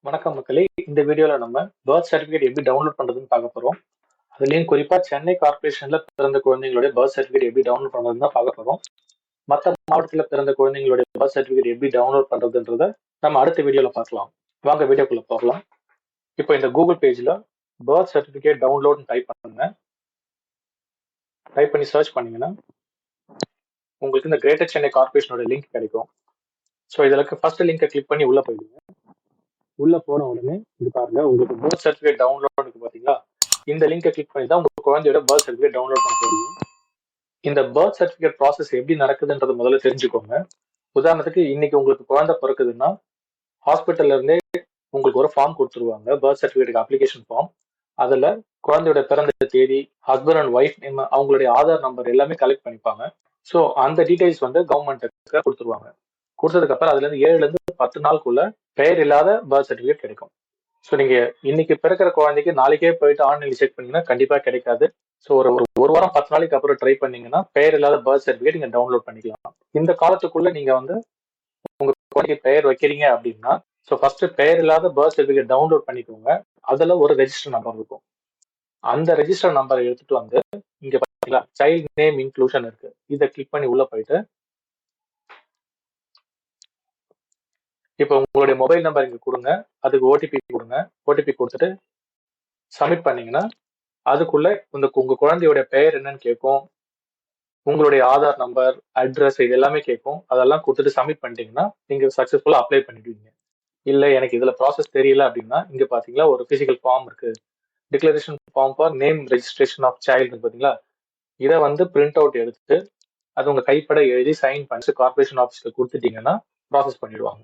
வணக்கம் மக்களே. இந்த வீடியோல நம்ம பர்த் சர்டிபிகேட் எப்படி டவுன்லோட் பண்றதுன்னு பார்க்க போறோம். அதுலயும் குறிப்பா சென்னை கார்ப்பரேஷன்ல பிறந்த குழந்தைங்களுடைய பர்த் சர்டிபிகேட் எப்படி டவுன்லோட் பண்றதுன்னு தான் பார்க்க போறோம். மற்ற மாவட்டத்துல பிறந்த குழந்தைங்களுடைய பர்த் சர்டிபிகேட் எப்படி டவுன்லோட் பண்றதுன்றத நம்ம அடுத்த வீடியோல பார்க்கலாம். வாங்க வீடியோக்குள்ள போகலாம். இப்போ இந்த கூகுள் பேஜ்ல பர்த் சர்டிபிகேட் டவுன்லோட் டைப் பண்ணுங்க. டைப் பண்ணி சர்ச் பண்ணீங்கன்னா உங்களுக்கு இந்த கிரேட்டர் சென்னை கார்ப்பரேஷனோட லிங்க் கிடைக்கும். ஸோ இதுல ஃபர்ஸ்ட் லிங்கை கிளிக் பண்ணி உள்ள போயிடுங்க. உள்ள போன உடனே இது பாருங்க, உங்களுக்கு பர்த் சர்டிபிகேட் டவுன்லோட் பாத்தீங்களா, இந்த லிங்கை கிளிக் பண்ணி தான் உங்க குழந்தையோட பர்த் சர்டிபிகேட் டவுன்லோட் பண்ண போறீங்க. இந்த பர்த் சர்டிபிகேட் ப்ராசஸ் எப்படி நடக்குதுன்றத முதல்ல தெரிஞ்சுக்கோங்க. உதாரணத்துக்கு இன்னைக்கு உங்களுக்கு குழந்தை பிறக்குதுன்னா ஹாஸ்பிட்டல்ல இருந்தே உங்களுக்கு ஒரு ஃபார்ம் கொடுத்துருவாங்க, பர்த் சர்டிபிகேட் அப்ளிகேஷன் ஃபார்ம். அதுல குழந்தையோட பிறந்த தேதி, ஹஸ்பண்ட் அண்ட் ஒய்ஃப் நேம், அவங்களுடைய ஆதார் நம்பர் எல்லாமே கலெக்ட் பண்ணிப்பாங்க. ஸோ அந்த டீடைல்ஸ் வந்து கவர்மெண்ட்டுக்கு கொடுத்துருவாங்க. கொடுத்ததுக்கு அப்புறம் அதுல இருந்து 7ல இருந்து 10 நாளுக்குள்ள பெயர் இல்லாத பர்த் சர்டிபிகேட் கிடைக்கும். ஸோ நீங்க இன்னைக்கு பிறக்கிற குழந்தைக்கு நாளைக்கே போயிட்டு ஆன்லைன்ல செக் பண்ணீங்கன்னா கண்டிப்பா கிடைக்காது. ஸோ ஒரு வாரம் 10 நாளைக்கு அப்புறம் ட்ரை பண்ணீங்கன்னா பெயர் இல்லாத பர்த் சர்டிபிகேட் நீங்க டவுன்லோட் பண்ணிக்கலாம். இந்த காலத்துக்குள்ள நீங்க வந்து உங்க குழந்தைக்கு பெயர் வைக்கிறீங்க அப்படின்னா, ஸோ ஃபர்ஸ்ட் பெயர் இல்லாத பர்த் சர்டிபிகேட் டவுன்லோட் பண்ணிக்கோங்க. அதுல ஒரு ரெஜிஸ்டர் நம்பர் இருக்கும். அந்த ரெஜிஸ்டர் நம்பரை எடுத்துட்டு வந்து இங்க பாத்தீங்களா சைல்ட் நேம் இன்க்ளூஷன் இருக்கு, இதை கிளிக் பண்ணி உள்ள போயிட்டு இப்போ உங்களுடைய மொபைல் நம்பர் இங்க கொடுங்க, அதுக்கு ஓடிபி கொடுங்க. ஓடிபி கொடுத்துட்டு சப்மிட் பண்ணீங்கன்னா அதுக்குள்ள உங்க குழந்தையோட பெயர் என்னன்னு கேட்கும், உங்களுடைய ஆதார் நம்பர், அட்ரஸ், இது எல்லாமே கேட்கும். அதெல்லாம் கொடுத்துட்டு சப்மிட் பண்ணிட்டீங்கன்னா நீங்க சக்சஸ்ஃபுல்லா அப்ளை பண்ணிடுவீங்க. இல்ல எனக்கு இதுல ப்ராசஸ் தெரியல அப்படின்னா இங்க பாத்தீங்களா ஒரு பிசிக்கல் ஃபார்ம் இருக்கு, declaration form for name registration of child பாத்தீங்களா, இதை வந்து பிரிண்ட் அவுட் எடுத்து அது உங்க கைப்பட எழுதி சைன் பண்ணி கார்பரேஷன் ஆஃபீஸ்ல கொடுத்துட்டீங்கன்னா ப்ராசஸ் பண்ணிடுவாங்க.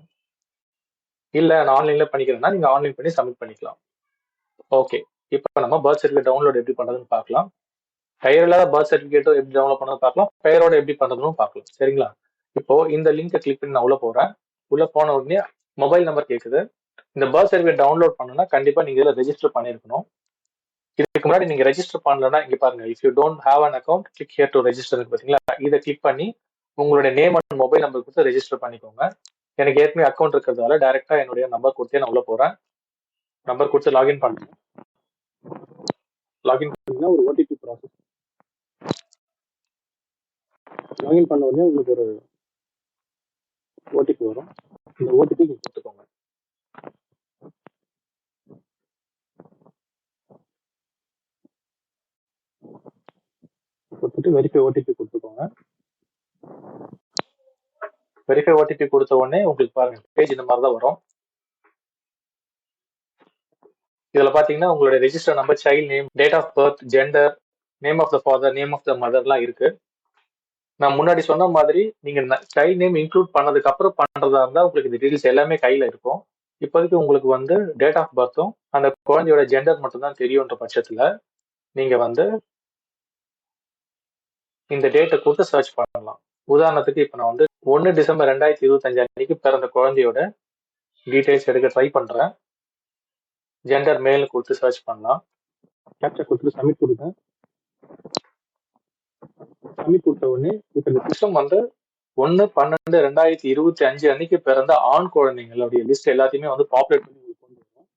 இல்ல நான் ஆன்லைன்ல பண்ணிக்கிறேன்னா நீங்க ஆன்லைன் பண்ணி சப்மிட் பண்ணிக்கலாம். ஓகே, இப்போ நம்ம பர்த் சர்டிஃபிகேட் டவுன்லோட் எப்படி பண்றதுன்னு பார்க்கலாம். பெயர் இல்லாத பர்த் சர்டிஃபிகேட்டோ எப்படி டவுன்லோட் பண்ணணும் பார்க்கலாம், பெயரோட எப்படி பண்றதுன்னு பார்க்கலாம். சரிங்களா? இப்போ இந்த லிங்கை கிளிக் பண்ணி நான் உள்ள போறேன். உள்ள போன உடனே மொபைல் நம்பர் கேட்குது. இந்த பர்த் சர்டிஃபிகேட் டவுன்லோட் பண்ணணும்னா கண்டிப்பா நீங்க இதுல ரெஜிஸ்டர் பண்ணிருக்கணும். இதுக்கு முன்னாடி நீங்க ரெஜிஸ்டர் பண்ணலன்னா இங்க பாருங்க, if you don't have an account click here to register பாத்தீங்களா, இதை கிளிக் பண்ணி உங்களுடைய நேம் அண்ட் மொபைல் நம்பர் கொடுத்து ரெஜிஸ்டர் பண்ணிக்கோங்க. எனக்கு ஏற்கனவே அக்கௌண்ட் இருக்கிறதால டைரக்டா என்னுடைய நம்பர் கொடுத்தே நான் உள்ள போறேன். நம்பர் கொடுத்து லாகின் பண்ணுறேன். லாகின் பண்ணீங்கன்னா ஒரு ஓடிபி ப்ராசஸ். லாகின் பண்ண உடனே உங்களுக்கு ஒரு ஓடிபி வரும். இந்த ஓடிபி நீங்க கொடுத்துக்கோங்க. கொடுத்துட்டு வெரிஃபை ஓடிபி கொடுத்துக்கோங்க. வெரிஃபை ஓடிபி கொடுத்த உடனே உங்களுக்கு பாருங்க பேஜ் இந்த மாதிரி தான் வரும். இதுல பாத்தீங்கன்னா உங்களுடைய register number, child name, date of birth, gender, name of the father, நேம் ஆஃப் த மதர்லாம் இருக்கு. நான் முன்னாடி சொன்ன மாதிரி நீங்க சைல்ட் நேம் இன்க்ளூட் பண்ணதுக்கு அப்புறம் பண்றதா இருந்தா உங்களுக்கு இந்த டீடைல்ஸ் எல்லாமே கையில இருக்கும். இப்போதைக்கு உங்களுக்கு வந்து டேட் ஆஃப் பர்த்தும் அந்த குழந்தையோட ஜெண்டர் மட்டும் தான் தெரியுன்ற பட்சத்துல நீங்க வந்து இந்த டேட்டை கொடுத்து சர்ச் பண்ணலாம். உதாரணத்துக்கு இப்ப நான் வந்து 1 டிசம்பர் 2025 அன்னைக்கு பிறந்த குழந்தையோட டீடைல்ஸ் எடுக்க ட்ரை பண்றேன். ஜெண்டர் மேல் கொடுத்து சர்ச் பண்ணலாம். கேப்சர் கொடுத்து சப்மிட் கொடுங்க. சப்மிட் கொடுத்த உடனே இப்ப இந்த சிஸ்டம் வந்து 1/12/2025 அன்னைக்கு பிறந்த ஆண் குழந்தைங்களுடைய லிஸ்ட் எல்லாத்தையுமே வந்து பாப்புலேட் பண்ணி கொண்டு வரும்.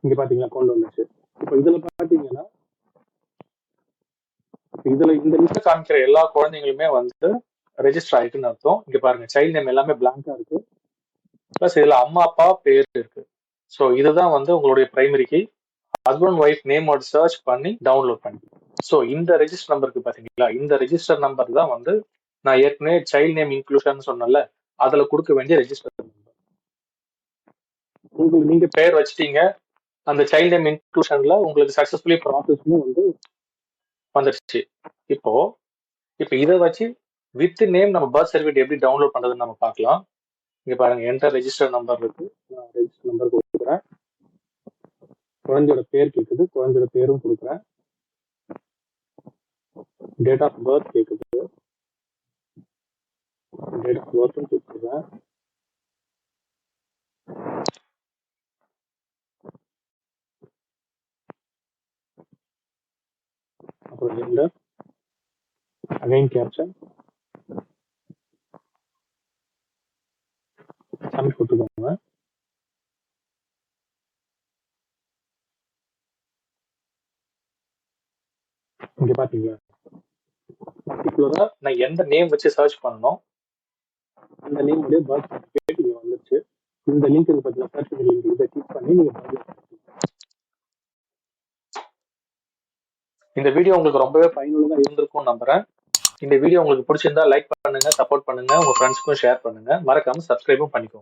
இங்க பாத்தீங்களா கொண்டு வந்துச்சு. இப்ப இதுல பாத்தீங்கன்னா இதுல இந்த லிஸ்ட் காமிக்கிற எல்லா குழந்தைங்களுமே வந்து ரெஜிஸ்டர் ஆயிட்டுன்னு அர்த்தம். இங்க பாருங்க சைல்ட் நேம் எல்லாமே பிளாங்கா இருக்கு, பிளஸ் இதுல அம்மா அப்பா பேர் இருக்கு. ஸோ இதுதான் வந்து உங்களுடைய பிரைமரி கீ. ஹஸ்பண்ட் ஒய்ஃப் நேமோட சர்ச் பண்ணி டவுன்லோட் பண்ணி, ஸோ இந்த ரெஜிஸ்டர் நம்பருக்கு பாத்தீங்களா, இந்த ரெஜிஸ்டர் நம்பர் தான் வந்து நான் ஏற்கனவே சைல்ட் நேம் இன்க்ளூஷன் சொன்னல, அதுல கொடுக்க வேண்டிய ரெஜிஸ்டர் நம்பர். உங்களுக்கு நீங்க பேர் வச்சிட்டீங்க, அந்த சைல்ட் நேம் இன்க்ளூஷன்ல உங்களுக்கு சக்சஸ்ஃபுல்லி ப்ராசஸ்னு வந்து வந்துருச்சு. இப்போ இதை வச்சு வித் நேம் நம்ம பர்த் சர்டிஃபிகேட் எப்படி டவுன்லோட் பண்றதுன்னு நம்ம பார்க்கலாம். இங்க பாருங்க என்டர் ரெஜிஸ்டர் நம்பர் இருக்கு, நான் ரெஜிஸ்டர் நம்பர் கொடுக்குறேன். குழந்தையோட பேர் கேட்குது, குழந்தையோட பேரும் கொடுக்குறேன். டேட் ஆஃப் பர்த் கேட்குது, டேட் ஆஃப் பர்த்தும் கொடுக்குறேன். அப்புறம் ஜெண்டர், அகைன் கேப்சர், சப்மிட் கொடுத்துக்கோங்க. இங்க பாத்தீங்களா, பர்டிகுலரா நான் எந்த நேம் வச்சு சர்ச் பண்ணணும் அந்த நேம் உடைய பர்த் சர்டிஃபிகேட் இங்க வந்துருச்சு. இந்த லிங்க் இருக்கு பார்த்தீங்களா, சர்ச் லிங்க், இதை கிளிக் பண்ணி நீங்க download பண்ணிக்கலாம். இந்த வீடியோ உங்களுக்கு ரொம்பவே பயனுள்ளதா இருந்திருக்கும் நம்புறேன். இந்த வீடியோ உங்களுக்கு பிடிச்சிருந்தா லைக் பண்ணுங்க, சப்போர்ட் பண்ணுங்க, உங்க ஃப்ரெண்ட்ஸ்க்கும் ஷேர் பண்ணுங்க, மறக்காம சப்ஸ்கிரைபும் பண்ணிக்கோங்க.